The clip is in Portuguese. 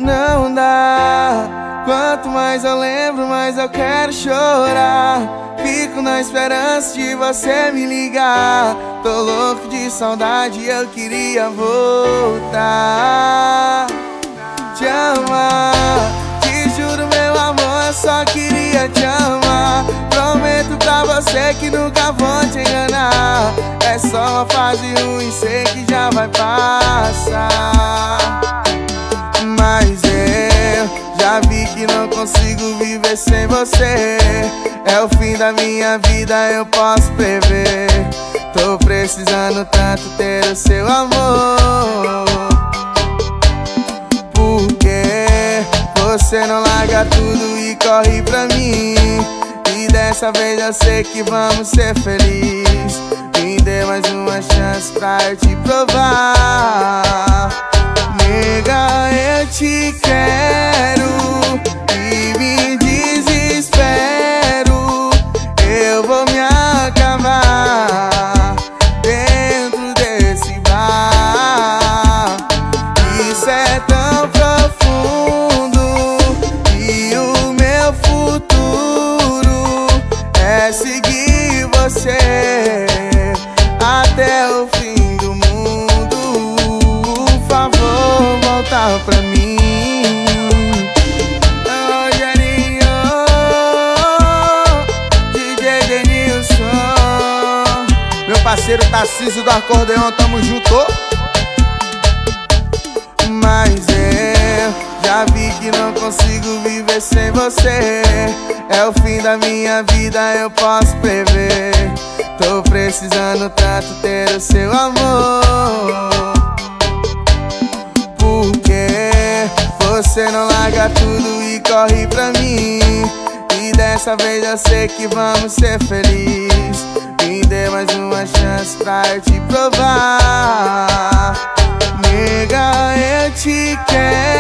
não dá. Quanto mais eu lembro, mais eu quero chorar. Fico na esperança de você me ligar. Tô louco de saudade, eu queria voltar. Te amar, te juro meu amor, eu só queria te amar. Prometo pra você que nunca vou te enganar. É só uma fase ruim, sei que já vai passar. Mas eu já vi que não consigo viver sem você. É o fim da minha vida, eu posso prever. Tô precisando tanto ter o seu amor. Porque você não larga tudo e corre pra mim. E dessa vez eu sei que vamos ser felizes. Me dê mais uma chance pra eu te provar. Nega, eu te quero e me desespero. Eu vou me acabar dentro desse bar. Isso é tão profundo e o meu futuro é seguir você até o fim do mundo. Por favor, volta pra mim. Rogerinho, DJ Denilson, meu parceiro Tarcísio do acordeão, tamo junto. Mas eu já vi que não consigo viver sem você. É o fim da minha vida, eu posso prever. Tô precisando tanto ter o seu amor. Porque você não larga tudo e corre pra mim. E dessa vez eu sei que vamos ser felizes. Me dê mais uma chance pra eu te provar. Nega, eu te quero